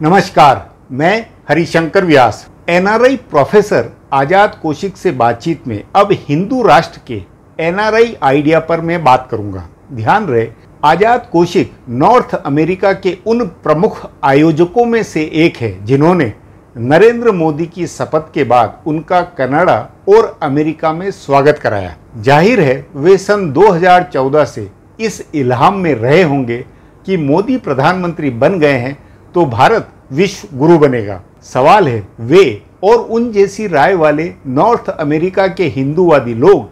नमस्कार, मैं हरिशंकर व्यास। NRI professor आजाद कौशिक से बातचीत में अब हिंदू राष्ट्र के एनआरआई आइडिया पर मैं बात करूंगा। ध्यान रहे, आजाद कौशिक नॉर्थ अमेरिका के उन प्रमुख आयोजकों में से एक है जिन्होंने नरेंद्र मोदी की शपथ के बाद उनका कनाडा और अमेरिका में स्वागत कराया। जाहिर है वे सन 2014 से इस इल्हाम में रहे होंगे कि मोदी प्रधानमंत्री बन गए हैं तो भारत विश्व गुरु बनेगा। सवाल है, वे और उन जैसी राय वाले नॉर्थ अमेरिका के हिंदूवादी लोग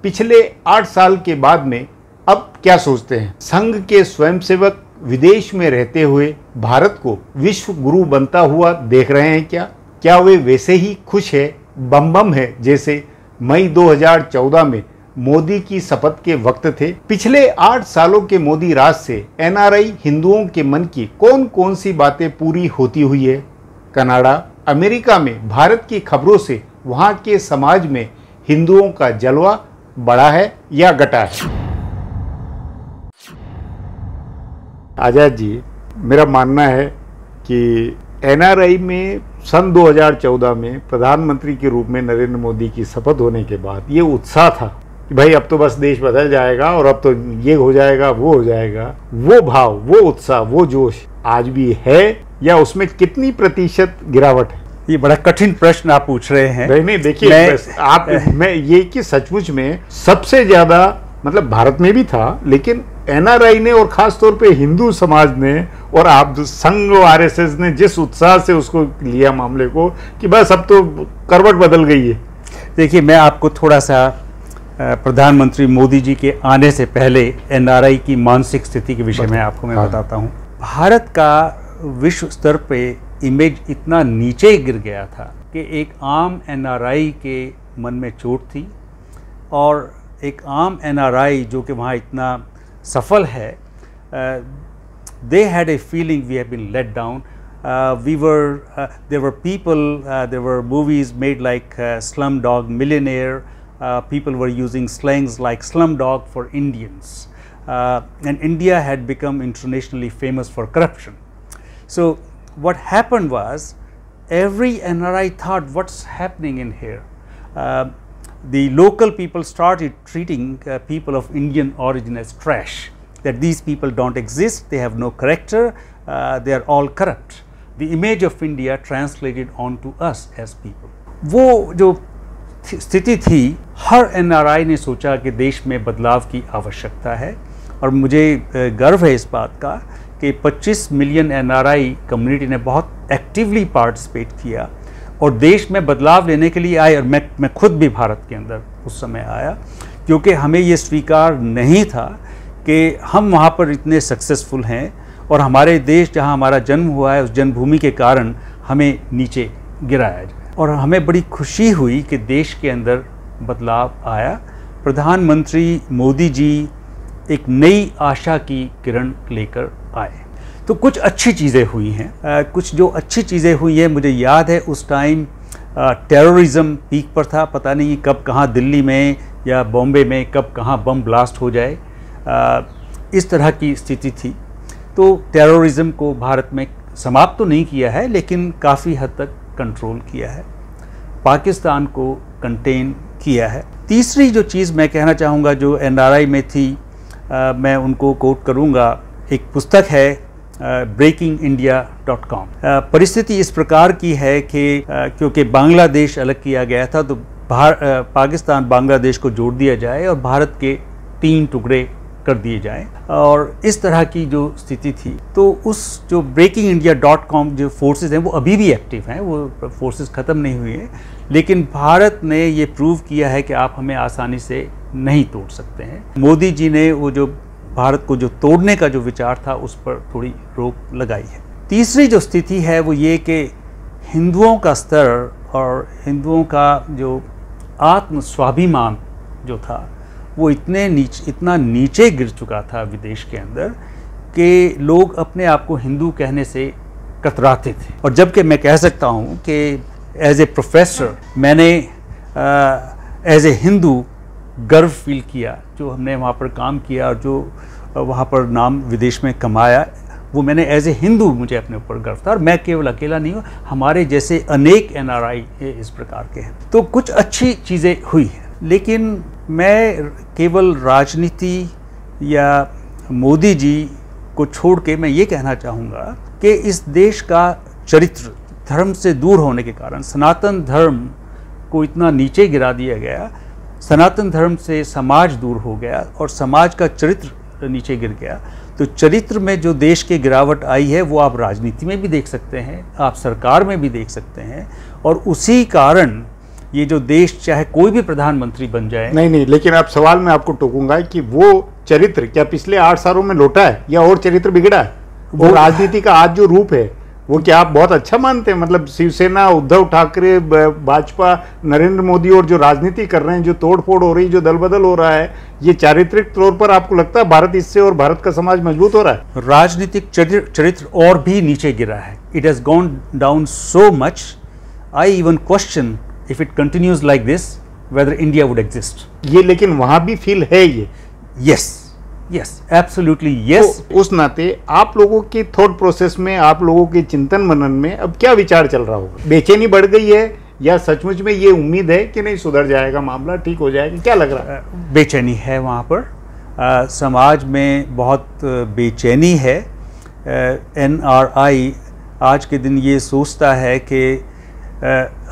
पिछले 8 साल के बाद में अब क्या सोचते हैं? संघ के स्वयंसेवक विदेश में रहते हुए भारत को विश्व गुरु बनता हुआ देख रहे हैं क्या? क्या वे वैसे ही खुश है, बम बम है जैसे मई 2014 में मोदी की शपथ के वक्त थे? पिछले 8 सालों के मोदी राज से एनआरआई हिंदुओं के मन की कौन कौन सी बातें पूरी होती हुई है? कनाडा, अमेरिका में भारत की खबरों से वहां के समाज में हिंदुओं का जलवा बढ़ा है या घटा है? आजाद जी, मेरा मानना है कि एनआरआई में सन 2014 में प्रधानमंत्री के रूप में नरेंद्र मोदी की शपथ होने के बाद ये उत्साह था कि भाई अब तो बस देश बदल जाएगा और अब तो ये हो जाएगा, वो हो जाएगा। वो भाव, वो उत्साह, वो जोश आज भी है या उसमें कितनी प्रतिशत गिरावट है? ये बड़ा कठिन प्रश्न आप पूछ रहे हैं। नहीं देखिए, मैं ये कि सचमुच में सबसे ज्यादा मतलब भारत में भी था, लेकिन एनआरआई ने और खास तौर पे हिंदू समाज ने और आप संघ और आरएसएस ने जिस उत्साह से उसको लिया मामले को कि बस अब तो करवट बदल गई है। देखिए, मैं आपको थोड़ा सा प्रधानमंत्री मोदी जी के आने से पहले एनआरआई की मानसिक स्थिति के विषय में आपको मैं बताता हूँ। भारत का विश्व स्तर पे इमेज इतना नीचे गिर गया था कि एक आम एनआरआई के मन में चोट थी, और एक आम एनआरआई जो कि वहाँ इतना सफल है, they had a feeling we have been let down. There were people, there were movies made like Slumdog Millionaire. People were using slangs like Slumdog for Indians. And India had become internationally famous for corruption. So what happened was, every NRI thought, what's happening in here? The local people started treating people of Indian origin as trash, that these people don't exist, they have no character, they are all corrupt. The image of India translated onto us as people. वो जो स्थिति थी, हर NRI ने सोचा कि देश में बदलाव की आवश्यकता है, और मुझे गर्व है इस बात का कि 25 मिलियन एनआरआई कम्युनिटी ने बहुत एक्टिवली पार्टिसिपेट किया और देश में बदलाव लेने के लिए आए। और मैं खुद भी भारत के अंदर उस समय आया, क्योंकि हमें ये स्वीकार नहीं था कि हम वहाँ पर इतने सक्सेसफुल हैं और हमारे देश जहाँ हमारा जन्म हुआ है उस जन्मभूमि के कारण हमें नीचे गिराया जाए। और हमें बड़ी खुशी हुई कि देश के अंदर बदलाव आया। प्रधानमंत्री मोदी जी एक नई आशा की किरण लेकर आए। तो कुछ अच्छी चीज़ें हुई हैं। कुछ जो अच्छी चीज़ें हुई हैं, मुझे याद है उस टाइम टेररिज्म पीक पर था। पता नहीं कब कहाँ दिल्ली में या बॉम्बे में कब कहाँ बम ब्लास्ट हो जाए, इस तरह की स्थिति थी। तो टेररिज्म को भारत में समाप्त तो नहीं किया है, लेकिन काफ़ी हद तक कंट्रोल किया है। पाकिस्तान को कंटेन किया है। तीसरी जो चीज़ मैं कहना चाहूँगा जो एनआरआई में थी, मैं उनको कोट करूँगा। एक पुस्तक है breakingindia.com। परिस्थिति इस प्रकार की है कि क्योंकि बांग्लादेश अलग किया गया था, तो पाकिस्तान बांग्लादेश को जोड़ दिया जाए और भारत के 3 टुकड़े कर दिए जाएं, और इस तरह की जो स्थिति थी। तो उस जो breakingindia.com जो फोर्सेस हैं वो अभी भी एक्टिव हैं, वो फोर्सेस ख़त्म नहीं हुए हैं, लेकिन भारत ने ये प्रूव किया है कि आप हमें आसानी से नहीं तोड़ सकते हैं। मोदी जी ने वो जो भारत को जो तोड़ने का जो विचार था उस पर थोड़ी रोक लगाई है। तीसरी जो स्थिति है वो ये कि हिंदुओं का स्तर और हिंदुओं का जो आत्म स्वाभिमान जो था वो इतना नीचे गिर चुका था विदेश के अंदर कि लोग अपने आप को हिंदू कहने से कतराते थे। और जबकि मैं कह सकता हूँ कि एज ए प्रोफेसर मैंने एज ए हिंदू गर्व फील किया, जो हमने वहाँ पर काम किया और जो वहाँ पर नाम विदेश में कमाया, वो मैंने एज ए हिंदू मुझे अपने ऊपर गर्व था, और मैं केवल अकेला नहीं हूँ, हमारे जैसे अनेक NRI इस प्रकार के हैं। तो कुछ अच्छी चीज़ें हुई हैं, लेकिन मैं केवल राजनीति या मोदी जी को छोड़ के मैं ये कहना चाहूँगा कि इस देश का चरित्र धर्म से दूर होने के कारण सनातन धर्म को इतना नीचे गिरा दिया गया, सनातन धर्म से समाज दूर हो गया और समाज का चरित्र नीचे गिर गया। तो चरित्र में जो देश की गिरावट आई है वो आप राजनीति में भी देख सकते हैं, आप सरकार में भी देख सकते हैं, और उसी कारण ये जो देश चाहे कोई भी प्रधानमंत्री बन जाए। नहीं, लेकिन आप सवाल में आपको टोकूंगा कि वो चरित्र क्या पिछले 8 सालों में लौटा है या और चरित्र बिगड़ा है? वो राजनीति का आज जो रूप है वो क्या आप बहुत अच्छा मानते हैं? मतलब शिवसेना, उद्धव ठाकरे, भाजपा, नरेंद्र मोदी और जो राजनीति कर रहे हैं, जो तोड़फोड़ हो रही है, जो दल बदल हो रहा है, ये चारित्रिक तौर पर आपको लगता है भारत इससे और भारत का समाज मजबूत हो रहा है? राजनीतिक चरित्र और भी नीचे गिरा है। It has gone down so much, I even question if it continues like this weather India would exist. ये लेकिन वहां भी फील है ये। Yes, absolutely yes. तो उस नाते आप लोगों के थॉट प्रोसेस में, आप लोगों के चिंतन मनन में अब क्या विचार चल रहा होगा? बेचैनी बढ़ गई है या सचमुच में ये उम्मीद है कि नहीं सुधर जाएगा, मामला ठीक हो जाएगा? क्या लग रहा है? बेचैनी है वहाँ पर, समाज में बहुत बेचैनी है। NRI आज के दिन ये सोचता है कि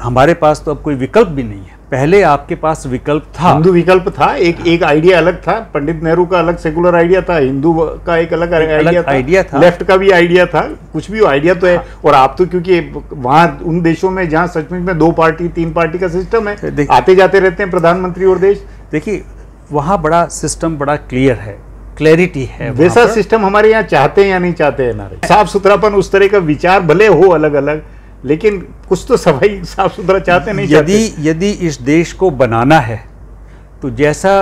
हमारे पास तो अब कोई विकल्प भी नहीं है। पहले आपके पास विकल्प था, हिंदू विकल्प था, एक आइडिया अलग था, पंडित नेहरू का अलग सेकुलर आइडिया था, हिंदू का एक अलग आइडिया था, लेफ्ट का भी आइडिया था, कुछ भी आइडिया तो है। और आप तो क्योंकि वहां उन देशों में जहां सचमुच में 2 पार्टी 3 पार्टी का सिस्टम है, आते जाते रहते हैं प्रधानमंत्री और देश। देखिए वहां बड़ा सिस्टम बड़ा क्लियर है, क्लैरिटी है। वैसा सिस्टम हमारे यहाँ चाहते हैं या नहीं चाहते हैं? नारे साफ सुथरापन, उस तरह का विचार भले हो अलग अलग, लेकिन कुछ तो सफाई साफ सुथरा चाहते नहीं? यदि इस देश को बनाना है तो जैसा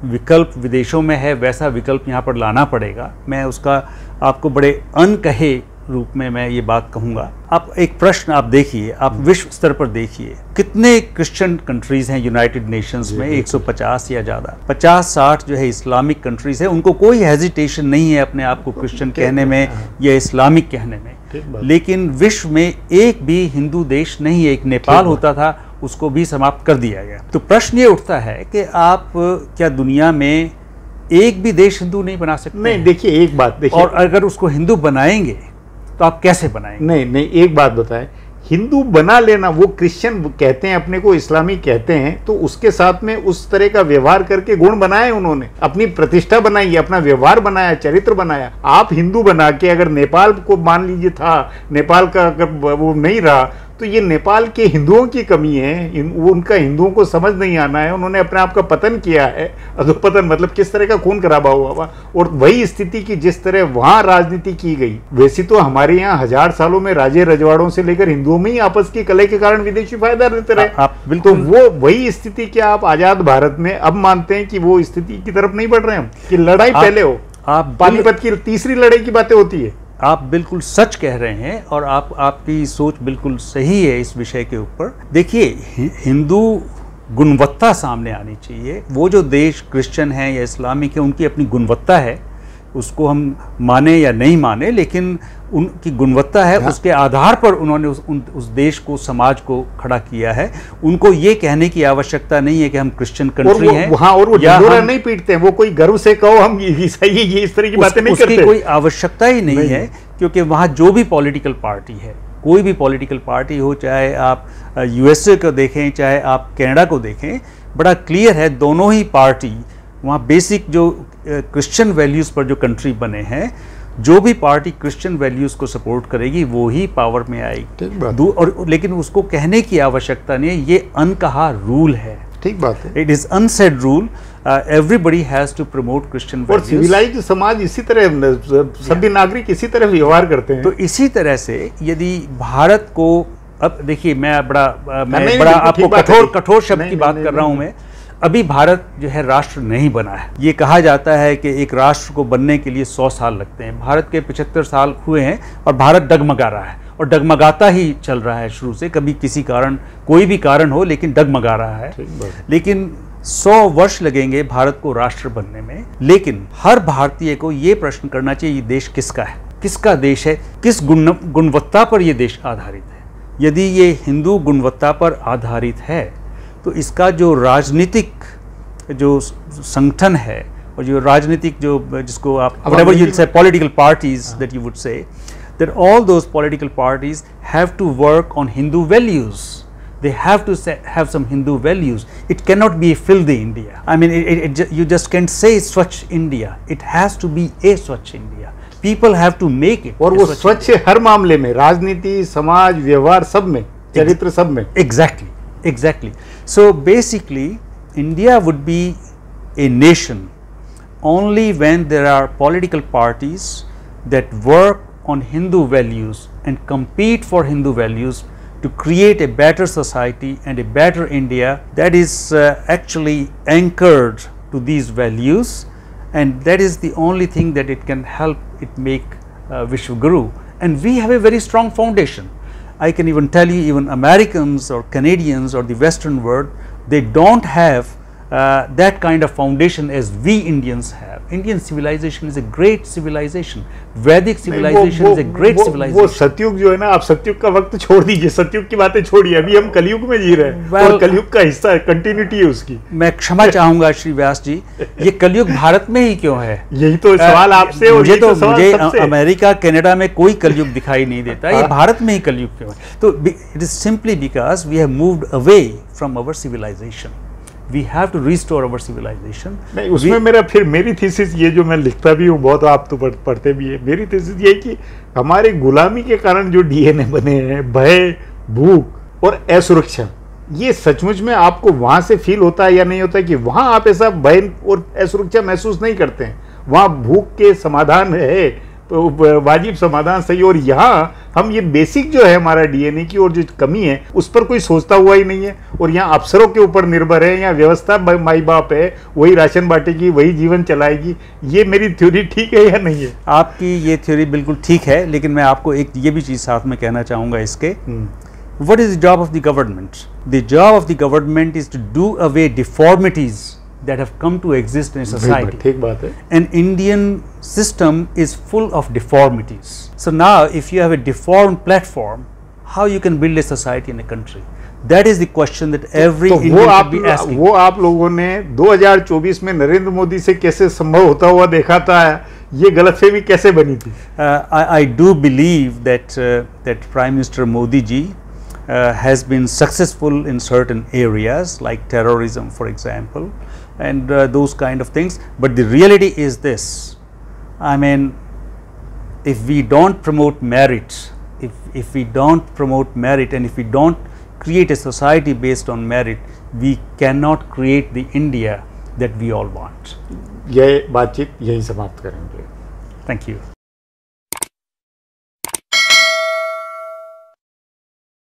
विकल्प विदेशों में है वैसा विकल्प यहाँ पर लाना पड़ेगा। मैं उसका आपको बड़े अनकहे रूप में मैं ये बात कहूँगा। आप एक प्रश्न आप देखिए, आप विश्व स्तर पर देखिए कितने क्रिश्चियन कंट्रीज हैं यूनाइटेड नेशंस में, 150 या ज़्यादा, 50-60 जो है इस्लामिक कंट्रीज है। उनको कोई हेजिटेशन नहीं है अपने आप को क्रिश्चियन कहने में या इस्लामिक कहने में, लेकिन विश्व में एक भी हिंदू देश नहीं है। एक नेपाल होता था, उसको भी समाप्त कर दिया गया। तो प्रश्न ये उठता है कि आप क्या दुनिया में एक भी देश हिंदू नहीं बना सकते? नहीं, देखिए एक बात देखिए, और अगर उसको हिंदू बनाएंगे तो आप कैसे बनाएंगे? नहीं, एक बात बताएं, हिंदू बना लेना, वो क्रिश्चियन कहते हैं अपने को, इस्लामी कहते हैं, तो उसके साथ में उस तरह का व्यवहार करके गुण बनाए उन्होंने, अपनी प्रतिष्ठा बनाई, अपना व्यवहार बनाया, चरित्र बनाया। आप हिंदू बना के अगर नेपाल को मान लीजिए था, नेपाल का अगर वो नहीं रहा, तो ये नेपाल के हिंदुओं की कमी है, उनका हिंदुओं को समझ नहीं आना है, उन्होंने अपने आप का पतन किया है। अधोपतन मतलब किस तरह का खून खराबा हुआ। और वही स्थिति की जिस तरह वहां राजनीति की गई, वैसी तो हमारे यहाँ 1000 सालों में राजे रजवाड़ों से लेकर हिंदुओं में ही आपस की कलह के कारण विदेशी फायदा लेते रहे। बिल्कुल, तो वो वही स्थिति क्या आप आजाद भारत में अब मानते हैं कि वो स्थिति की तरफ नहीं बढ़ रहे हैं कि लड़ाई पहले हो? आप पानीपत की तीसरी लड़ाई की बातें होती है। आप बिल्कुल सच कह रहे हैं और आपकी सोच बिल्कुल सही है इस विषय के ऊपर। देखिए हिंदू गुणवत्ता सामने आनी चाहिए। वो जो देश क्रिश्चियन है या इस्लामिक है उनकी अपनी गुणवत्ता है, उसको हम माने या नहीं माने, लेकिन उनकी गुणवत्ता है। हाँ। उसके आधार पर उन्होंने उस देश को, समाज को खड़ा किया है। उनको ये कहने की आवश्यकता नहीं है कि हम क्रिश्चियन कंट्री हैं वहाँ, और वो ढिंढोरा नहीं पीटते हैं, वो कोई गर्व से कहो हम ईसाई, ये इस तरह की बातें नहीं करते। उसकी कोई आवश्यकता ही नहीं है, क्योंकि वहाँ जो भी पॉलिटिकल पार्टी है, कोई भी पॉलिटिकल पार्टी हो, चाहे आप USA को देखें, चाहे आप कनाडा को देखें, बड़ा क्लियर है दोनों ही पार्टी वहाँ बेसिक जो क्रिश्चियन वैल्यूज़ पर जो कंट्री बने हैं, जो भी पार्टी क्रिश्चियन वैल्यूज़ को सपोर्ट करेगी वो ही पावर में आएगी। और लेकिन उसको कहने की आवश्यकता नहीं है, ये अनकहा रूल है। ठीक बात है, it is unsaid rule. Everybody has to promote Christian values. और सिविलाइज्ड समाज इसी तरह, सभी नागरिक इसी तरह व्यवहार करते हैं। तो इसी तरह से यदि भारत को, अब देखिए मैं बड़ा आपको कठोर शब्द की बात कर रहा हूँ मैं, अभी भारत जो है राष्ट्र नहीं बना है। ये कहा जाता है कि एक राष्ट्र को बनने के लिए 100 साल लगते हैं। भारत के 75 साल हुए हैं और भारत डगमगा रहा है, और डगमगाता ही चल रहा है शुरू से। कभी किसी कारण, कोई भी कारण हो, लेकिन डगमगा रहा है। लेकिन 100 वर्ष लगेंगे भारत को राष्ट्र बनने में। लेकिन हर भारतीय को ये प्रश्न करना चाहिए, ये देश किसका है? किसका देश है, किस गुणवत्ता पर ये देश आधारित है। यदि ये हिंदू गुणवत्ता पर आधारित है तो इसका जो राजनीतिक जो संगठन है और जो राजनीतिक जो जिसको आप whatever you say political parties that you would say, that all those political parties have to work on Hindu values. They have to have some Hindu values. It cannot be a filthy India. I mean, you just can't say Swachh India. It has to be a Swachh India. People have to make it. और वो स्वच्छ हर मामले में, राजनीति, समाज, व्यवहार सब में, चरित्र सब में. Exactly, exactly. So basically, India would be a nation only when there are political parties that work on Hindu values and compete for Hindu values to create a better society and a better India that is actually anchored to these values, and that is the only thing that it can help it make Vishwaguru. And we have a very strong foundation. I can even tell you, even Americans or Canadians or the Western world, they don't have that kind of foundation as we Indians have. Indian civilization is a great civilization. Vedic civilization is a great civilization. वो सतयुग जो है ना, आप सतयुग का वक्त छोड़ दीजिए, सतयुग की बातें छोड़िए, अभी हम कलयुग में जी रहे हैं और कलयुग का हिस्सा है, कंटिन्यूटी है उसकी. मैं क्षमा चाहूंगा श्री व्यास जी, ये कलियुग भारत में ही क्यों है? यही तो सवाल आपसे. मुझे अमेरिका, कनाडा में कोई कलयुग दिखाई नहीं देता, ये भारत में ही कलयुग क्यों है? तो it is simply because we have moved away from our civilisation. We have to restore our civilization. नहीं, उसमें मेरी थीसिस ये जो मैं लिखता भी हूँ, बहुत आप तो पढ़ते भी है, मेरी थीसिस ये कि हमारे गुलामी के कारण जो डीएनए बने हैं, भय, भूख और असुरक्षा, ये सचमुच में आपको वहाँ से फील होता है या नहीं होता है कि वहाँ आप ऐसा भय और असुरक्षा महसूस नहीं करते हैं? वहाँ भूख के समाधान है, तो वाजिब समाधान सही. और यहाँ हम ये बेसिक जो है हमारा डीएनए की और जो कमी है उस पर कोई सोचता हुआ ही नहीं है. और यहाँ अफसरों के ऊपर निर्भर है, यहाँ व्यवस्था माई बाप है, वही राशन बांटेगी, वही जीवन चलाएगी. ये मेरी थ्योरी ठीक है या नहीं है? आपकी ये थ्योरी बिल्कुल ठीक है, लेकिन मैं आपको एक ये भी चीज़ साथ में कहना चाहूँगा इसके. What is the job of the government? The job of the government is to do away deformities that have come to exist in a society. ठीक बात है. An Indian system is full of deformities. So now if you have a deformed platform, how you can build a society in a country? That is the question that every Indian should be asking. वो आप लोगों ने 2024 में नरेंद्र मोदी से कैसे संभव होता हुआ देखा था? ये गलतफहमी कैसे बनी थी? I do believe that that Prime Minister Modi ji has been successful in certain areas like terrorism, for example, and those kind of things. But the reality is this: I mean, if we don't promote merit, if we don't promote merit, and if we don't create a society based on merit, we cannot create the India that we all want. ये बातचीत यही समाप्त करेंगे. Thank you.